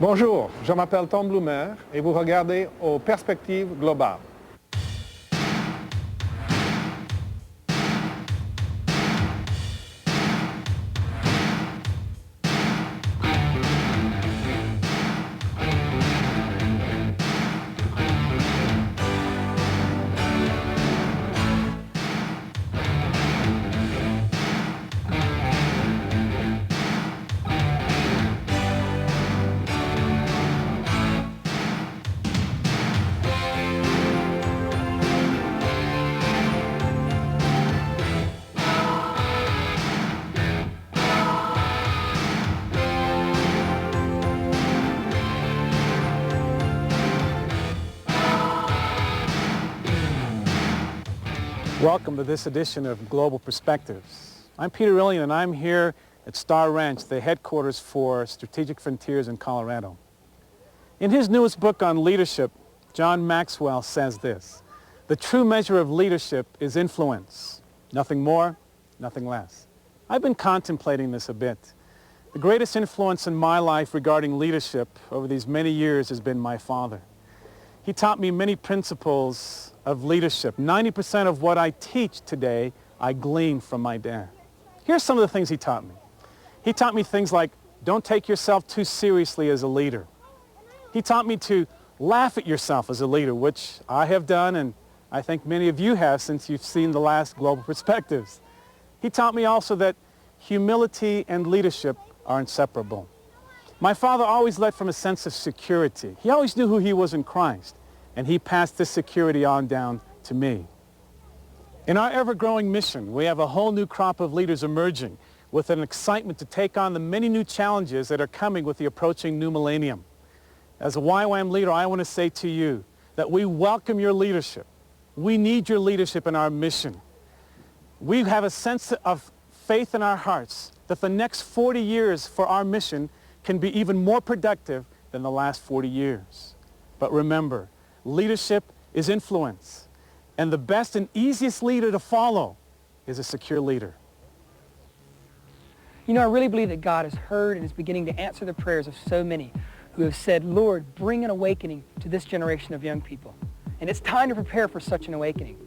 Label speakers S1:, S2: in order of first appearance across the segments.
S1: Bonjour, je m'appelle Tom Bloomer et vous regardez aux Perspectives globales. Welcome to this edition of Global Perspectives. I'm Peter Iliyn, and I'm here at Star Ranch, the headquarters for Strategic Frontiers in Colorado. In his newest book on leadership, John Maxwell says this: the true measure of leadership is influence. Nothing more, nothing less. I've been contemplating this a bit. The greatest influence in my life regarding leadership over these many years has been my father. He taught me many principles of leadership. 90% of what I teach today, I glean from my dad. Here's some of the things he taught me. He taught me things like, don't take yourself too seriously as a leader. He taught me to laugh at yourself as a leader, which I have done, and I think many of you have since you've seen the last Global Perspectives. He taught me also that humility and leadership are inseparable. My father always led from a sense of security. He always knew who he was in Christ, and he passed this security on down to me. In our ever-growing mission, we have a whole new crop of leaders emerging with an excitement to take on the many new challenges that are coming with the approaching new millennium. As a YWAM leader, I want to say to you that we welcome your leadership. We need your leadership in our mission. We have a sense of faith in our hearts that the next 40 years for our mission can be even more productive than the last 40 years. But remember, leadership is influence, and the best and easiest leader to follow is a secure leader.
S2: You know, I really believe that God has heard and is beginning to answer the prayers of so many who have said, Lord, bring an awakening to this generation of young people. And it's time to prepare for such an awakening.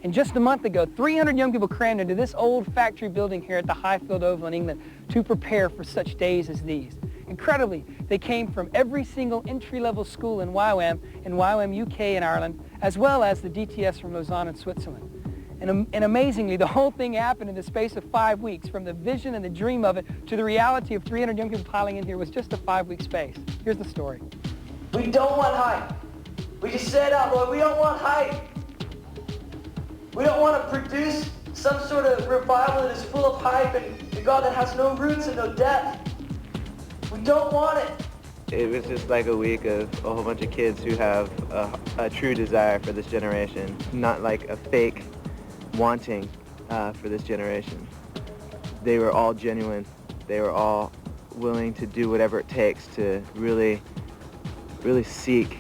S2: And just a month ago, 300 young people crammed into this old factory building here at the Highfield Oval in England to prepare for such days as these. Incredibly, they came from every single entry-level school in YWAM UK in Ireland, as well as the DTS from Lausanne in Switzerland. And amazingly, the whole thing happened in the space of 5 weeks. From the vision and the dream of it to the reality of 300 young people piling in here was just a 5-week space. Here's the story.
S3: We don't want hype. We just said out, Lord, we don't want hype. We don't want to produce some sort of revival that is full of hype and a God that has no roots and no depth. We don't want it.
S4: It was just like a week of a whole bunch of kids who have a true desire for this generation, not like a fake wanting for this generation. They were all genuine. They were all willing to do whatever it takes to really seek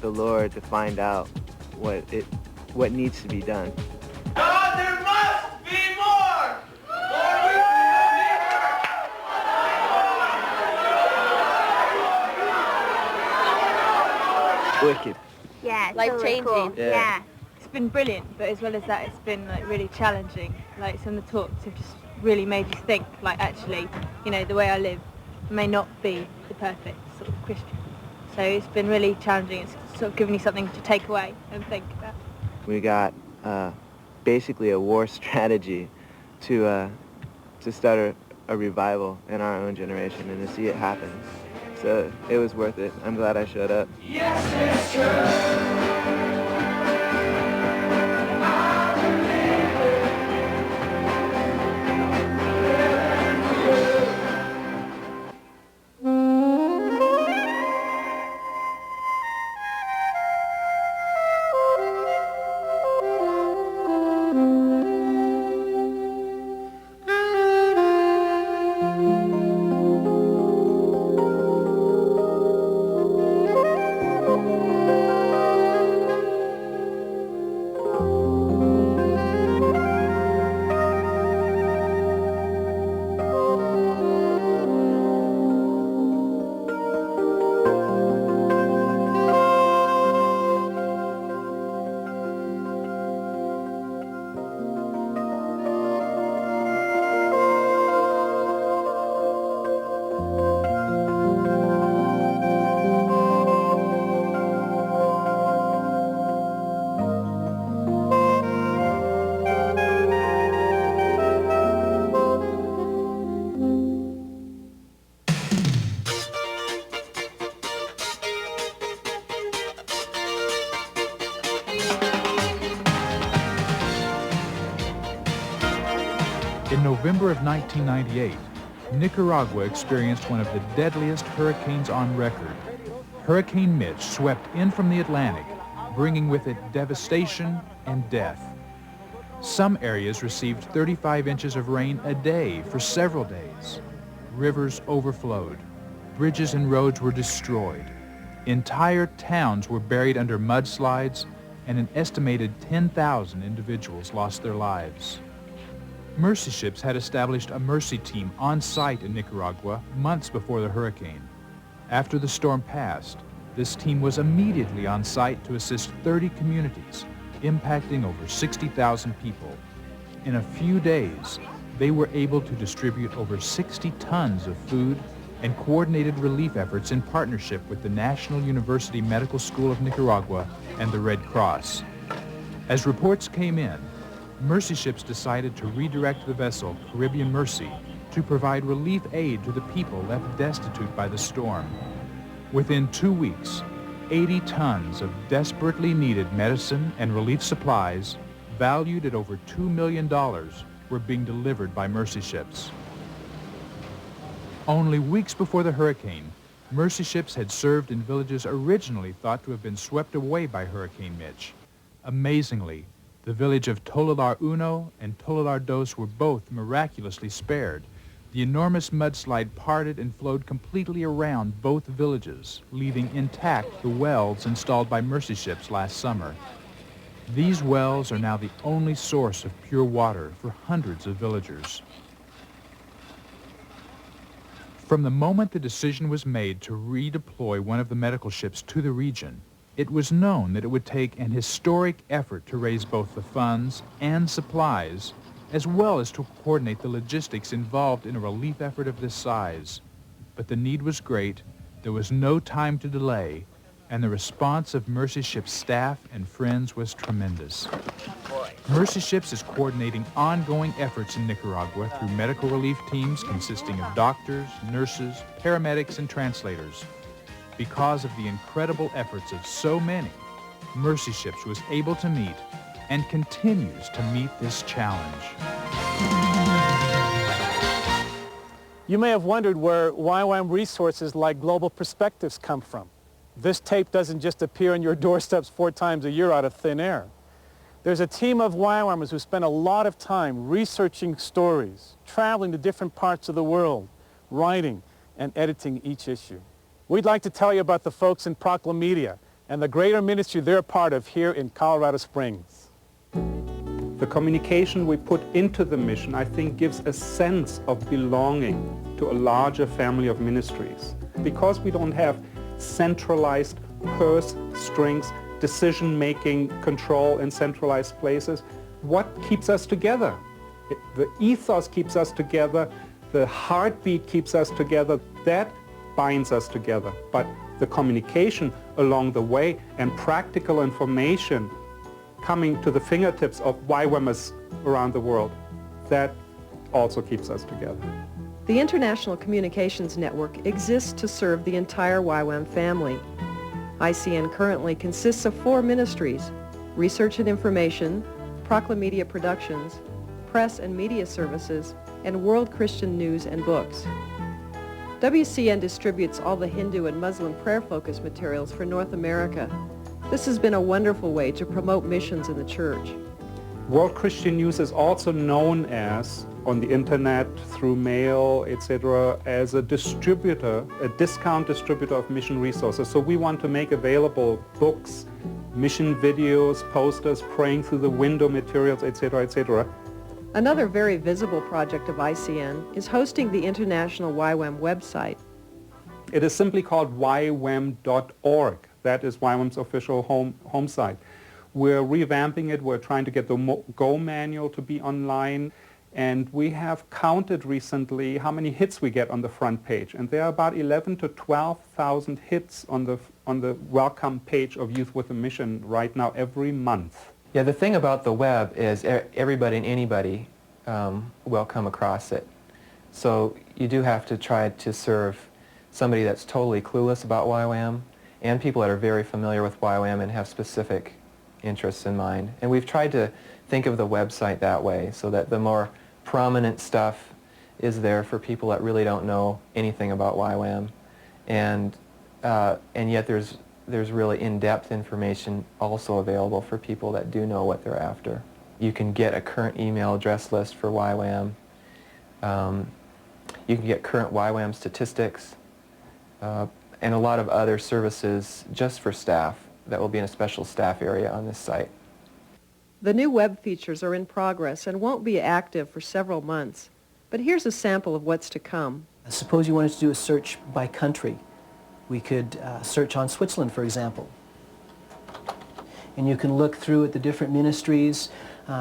S4: the Lord to find out what needs to be done.
S5: God, there must be more! Lord, we
S4: Wicked.
S6: Yeah,
S7: life-changing.
S6: Cool.
S4: Yeah.
S6: It's been brilliant, but as well as that, it's been like really challenging. Like some of the talks have just really made you think, like actually, you know, the way I live may not be the perfect sort of Christian. So it's been really challenging. It's sort of given you something to take away and think about.
S4: We got basically a war strategy to start a revival in our own generation and to see it happen. So it was worth it. I'm glad I showed up.
S5: Yes, it's true.
S7: In November of 1998, Nicaragua experienced one of the deadliest hurricanes on record. Hurricane Mitch swept in from the Atlantic, bringing with it devastation and death. Some areas received 35 inches of rain a day for several days. Rivers overflowed. Bridges and roads were destroyed. Entire towns were buried under mudslides, and an estimated 10,000 individuals lost their lives. Mercy ships had established a mercy team on site in Nicaragua months before the hurricane. After the storm passed, this team was immediately on site to assist 30 communities, impacting over 60,000 people. In a few days, they were able to distribute over 60 tons of food and coordinated relief efforts in partnership with the National University Medical School of Nicaragua and the Red Cross. As reports came in, mercy ships decided to redirect the vessel Caribean Mercy to provide relief aid to the people left destitute by the storm. Within 2 weeks, 80 tons of desperately needed medicine and relief supplies, valued at over $2 million, were being delivered by mercy ships. Only weeks before the hurricane, mercy ships had served in villages originally thought to have been swept away by Hurricane Mitch. Amazingly, the village of Tolilar Uno and Tolilar Dos were both miraculously spared. The enormous mudslide parted and flowed completely around both villages, leaving intact the wells installed by mercy ships last summer. These wells are now the only source of pure water for hundreds of villagers. From the moment the decision was made to redeploy one of the medical ships to the region, it was known that it would take an historic effort to raise both the funds and supplies, as well as to coordinate the logistics involved in a relief effort of this size. But the need was great, there was no time to delay, and the response of Mercy Ships staff and friends was tremendous. Mercy Ships is coordinating ongoing efforts in Nicaragua through medical relief teams consisting of doctors, nurses, paramedics, and translators. Because of the incredible efforts of so many, Mercy Ships was able to meet and continues to meet this challenge.
S1: You may have wondered where YWAM resources like Global Perspectives come from. This tape doesn't just appear on your doorsteps 4 times a year out of thin air. There's a team of YWAMers who spend a lot of time researching stories, traveling to different parts of the world, writing and editing each issue. We'd like to tell you about the folks in Procla-Media and the greater ministry they're a part of here in Colorado Springs.
S8: The communication we put into the mission, I think, gives a sense of belonging to a larger family of ministries. Because we don't have centralized purse strings, decision-making control in centralized places, what keeps us together? The ethos keeps us together, the heartbeat keeps us together, that binds us together. But the communication along the way and practical information coming to the fingertips of YWAMers around the world, that also keeps us together.
S9: The International Communications Network exists to serve the entire YWAM family. ICN currently consists of 4 ministries: Research and Information, Procla-Media Productions, Press and Media Services, and World Christian News and Books. WCN distributes all the Hindu and Muslim prayer-focused materials for North America. This has been a wonderful way to promote missions in the church.
S8: World Christian News is also known as, on the internet, through mail, etc., as a distributor, a discount distributor of mission resources. So we want to make available books, mission videos, posters, praying through the window materials, etc., etc.
S9: Another very visible project of ICN is hosting the International YWAM website.
S8: It is simply called ywam.org. That is YWAM's official home site. We're revamping it. We're trying to get the Go manual to be online. And we have counted recently how many hits we get on the front page. And there are about 11,000 to 12,000 hits on the welcome page of Youth with a Mission right now every month.
S10: Yeah, the thing about the web is everybody and anybody will come across it. So you do have to try to serve somebody that's totally clueless about YWAM and people that are very familiar with YWAM and have specific interests in mind. And we've tried to think of the website that way so that the more prominent stuff is there for people that really don't know anything about YWAM, and yet there's really in-depth information also available for people that do know what they're after. You can get a current email address list for YWAM. You can get current YWAM statistics, and a lot of other services just for staff that will be in a special staff area on this site.
S9: The new web features are in progress and won't be active for several months. But here's a sample of what's to come.
S11: Suppose you wanted to do a search by country. We could search on Switzerland, for example. And you can look through at the different ministries,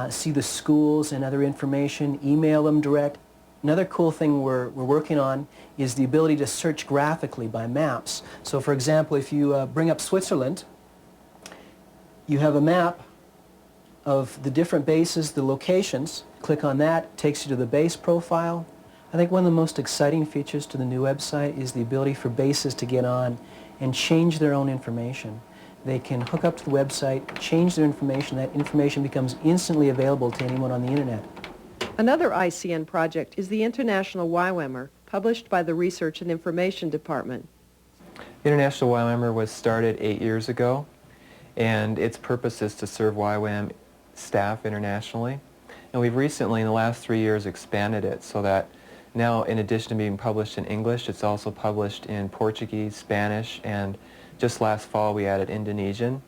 S11: see the schools and other information, email them direct. Another cool thing we're working on is the ability to search graphically by maps. So for example, if you bring up Switzerland, you have a map of the different bases, the locations. Click on that, it takes you to the base profile. I think one of the most exciting features to the new website is the ability for bases to get on and change their own information. They can hook up to the website, change their information. That information becomes instantly available to anyone on the internet.
S9: Another ICN project is the International YWAMer, published by the Research and Information Department.
S10: International YWAMer was started 8 years ago, and its purpose is to serve YWAM staff internationally. And we've recently, in the last 3 years, expanded it so that now, in addition to being published in English, it's also published in Portuguese, Spanish, and just last fall we added Indonesian.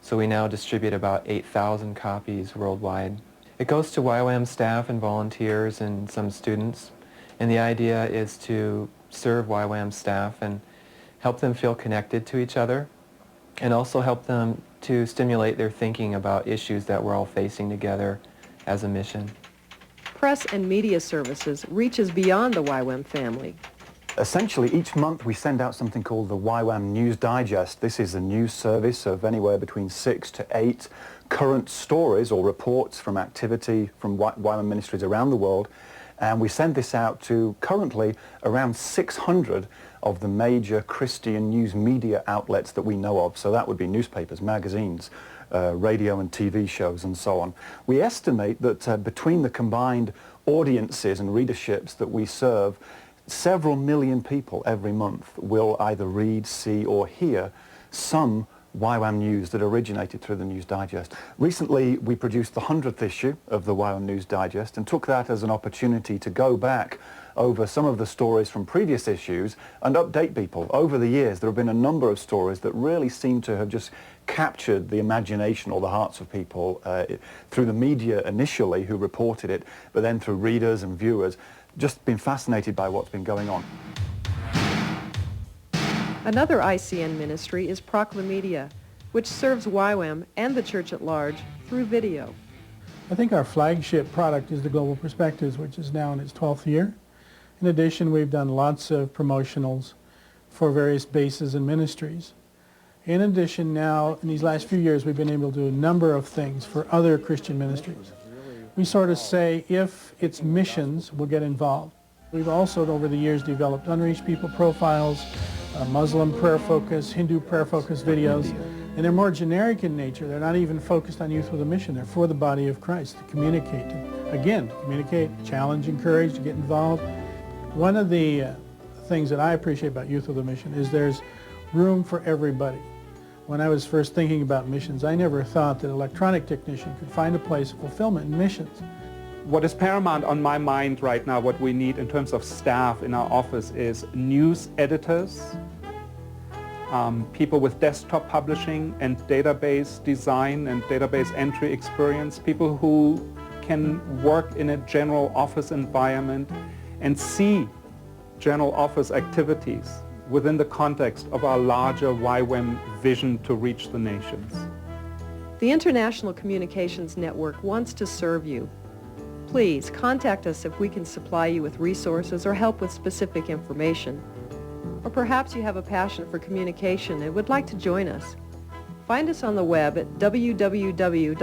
S10: So we now distribute about 8,000 copies worldwide. It goes to YWAM staff and volunteers and some students, and the idea is to serve YWAM staff and help them feel connected to each other, and also help them to stimulate their thinking about issues that we're all facing together as a mission.
S9: Press and media services reaches beyond the YWAM family.
S12: Essentially, each month we send out something called the YWAM News Digest. This is a news service of anywhere between 6 to 8 current stories or reports from activity from YWAM ministries around the world. And we send this out to currently around 600 of the major Christian news media outlets that we know of. So that would be newspapers, magazines, radio and TV shows and so on. We estimate that between the combined audiences and readerships that we serve, several million people every month will either read, see or hear some YWAM news that originated through the News Digest. Recently we produced the 100th issue of the YWAM News Digest and took that as an opportunity to go back over some of the stories from previous issues and update people. Over the years there have been a number of stories that really seem to have just captured the imagination or the hearts of people through the media initially who reported it, but then through readers and viewers, just been fascinated by what's been going on.
S9: Another ICN ministry is Procla-Media, which serves YWAM and the church at large through video.
S13: I think our flagship product is the Global Perspectives, which is now in its 12th year. In addition, we've done lots of promotionals for various bases and ministries. In addition, now, in these last few years, we've been able to do a number of things for other Christian ministries. We sort of say, if it's missions, we'll get involved. We've also, over the years, developed unreached people profiles, Muslim prayer focus, Hindu prayer focus videos, and they're more generic in nature. They're not even focused on youth with a mission. They're for the body of Christ, to communicate, to communicate, challenge, encourage, to get involved. One of the things that I appreciate about youth with a mission is there's room for everybody. When I was first thinking about missions, I never thought that an electronic technician could find a place of fulfillment in missions.
S8: What is paramount on my mind right now, what we need in terms of staff in our office, is news editors, people with desktop publishing and database design and database entry experience, people who can work in a general office environment and see general office activities within the context of our larger YWAM vision to reach the nations.
S9: The International Communications Network wants to serve you. Please contact us if we can supply you with resources or help with specific information. Or perhaps you have a passion for communication and would like to join us. Find us on the web at www.ywam.org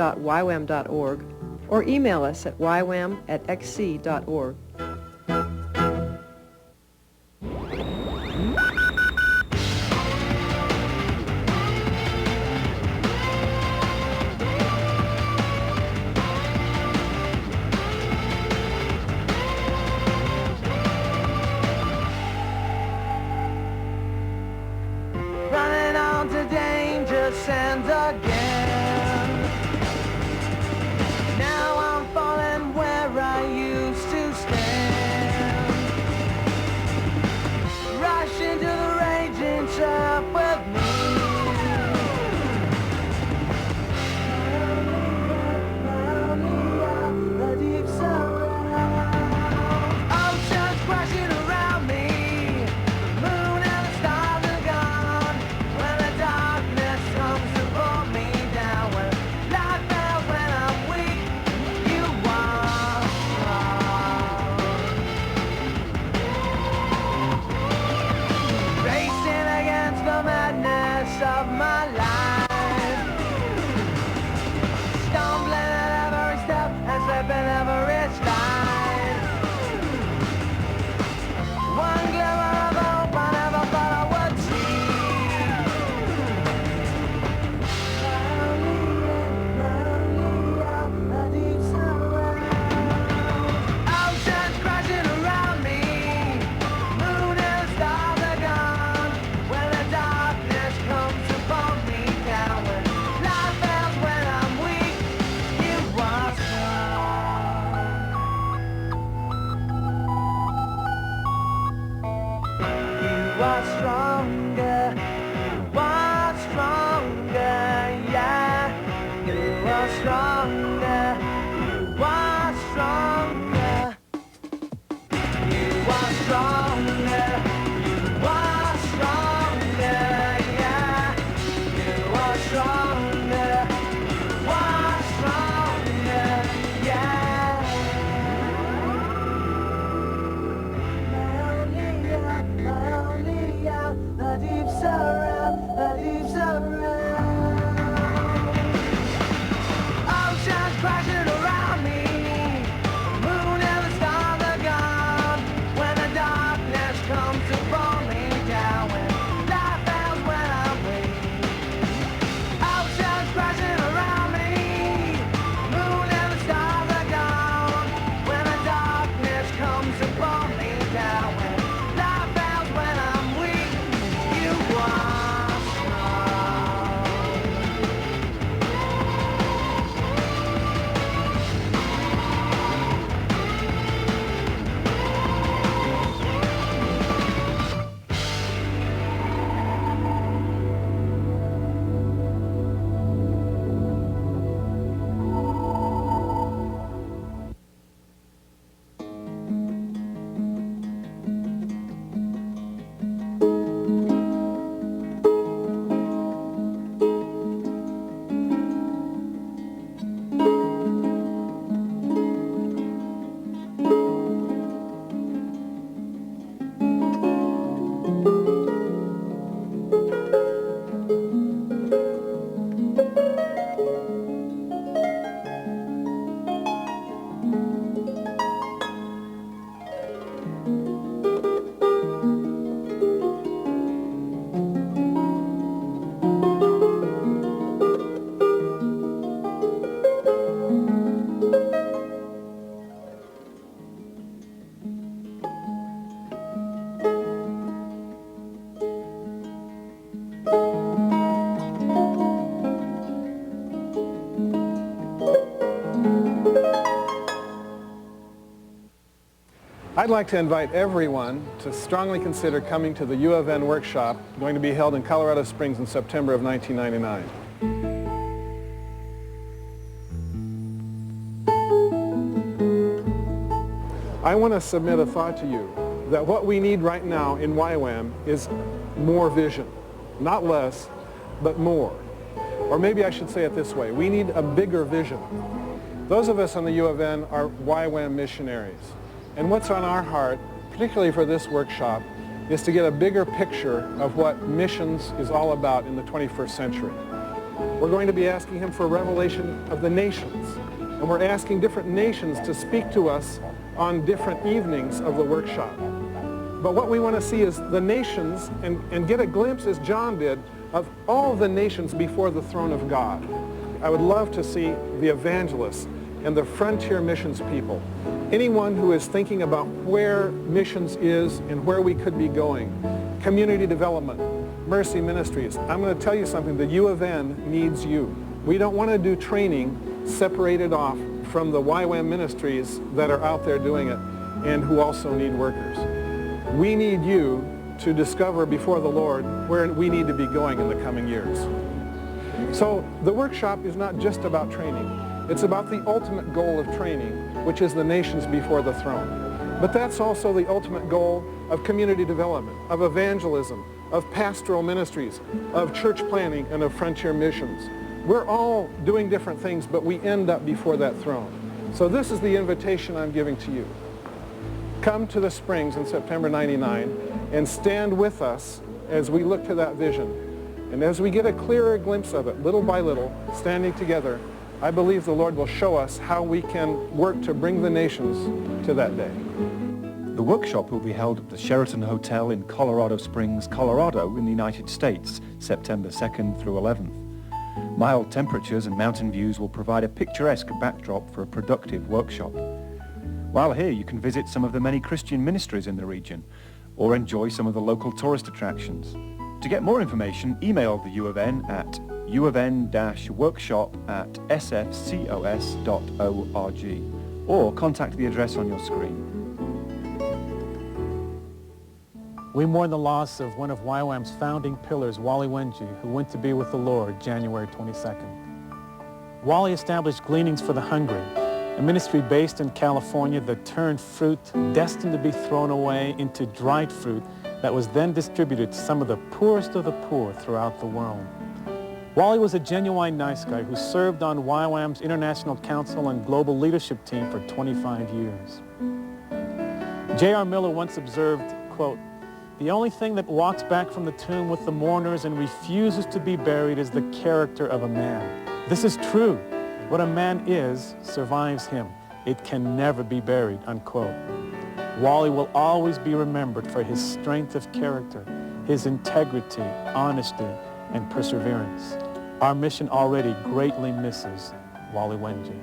S9: or email us at ywam@xc.org.
S3: are stronger, you are stronger, yeah. You are stronger, you are stronger. You are stronger, you are stronger, yeah. You are stronger, you are stronger, yeah. My only out, the deep surround, the deep surround. Oceans crashing around me, moon and the stars are gone. When the darkness comes to pull me down, when life fails when I'm weak. Oceans crashing around me, moon and the stars are gone. When the darkness comes to pull me down, when life fails when I'm weak, you are strong.
S14: I'd like to invite everyone to strongly consider coming to the UofN workshop going to be held in Colorado Springs in September of 1999. I want to submit a thought to you that what we need right now in YWAM is more vision, not less, but more. Or maybe I should say it this way, we need a bigger vision. Those of us on the UofN are YWAM missionaries. And what's on our heart, particularly for this workshop, is to get a bigger picture of what missions is all about in the 21st century. We're going to be asking him for revelation of the nations. And we're asking different nations to speak to us on different evenings of the workshop. But what we want to see is the nations and get a glimpse, as John did, of all the nations before the throne of God. I would love to see the evangelists and the frontier missions people. Anyone who is thinking about where missions is and where we could be going. Community development, mercy ministries. I'm going to tell you something, the UofN needs you. We don't want to do training separated off from the YWAM ministries that are out there doing it and who also need workers. We need you to discover before the Lord where we need to be going in the coming years. So the workshop is not just about training. It's about the ultimate goal of training, which is the nations before the throne. But that's also the ultimate goal of community development, of evangelism, of pastoral ministries, of church planning, and of frontier missions. We're all doing different things, but we end up before that throne. So this is the invitation I'm giving to you. Come to the Springs in September '99 and stand with us as we look to that vision. And as we get a clearer glimpse of it, little by little, standing together, I believe the Lord will show us how we can work to bring the nations to that day.
S12: The workshop will be held at the Sheraton Hotel in Colorado Springs, Colorado in the United States, September 2nd through 11th. Mild temperatures and mountain views will provide a picturesque backdrop for a productive workshop. While here, you can visit some of the many Christian ministries in the region or enjoy some of the local tourist attractions. To get more information, email the UofN at uofn-workshop@sfcos.org or contact the address on your screen.
S1: We mourn the loss of one of YWAM's founding pillars, Wally Wenge, who went to be with the Lord January 22nd. Wally established Gleanings for the Hungry, a ministry based in California that turned fruit destined to be thrown away into dried fruit that was then distributed to some of the poorest of the poor throughout the world. Wally was a genuine nice guy who served on YWAM's International Council and Global Leadership Team for 25 years. J.R. Miller once observed, quote, "The only thing that walks back from the tomb with the mourners and refuses to be buried is the character of a man. This is true. What a man is survives him. It can never be buried," unquote. Wally will always be remembered for his strength of character, his integrity, honesty, and perseverance. Our mission already greatly misses Wally Wenge.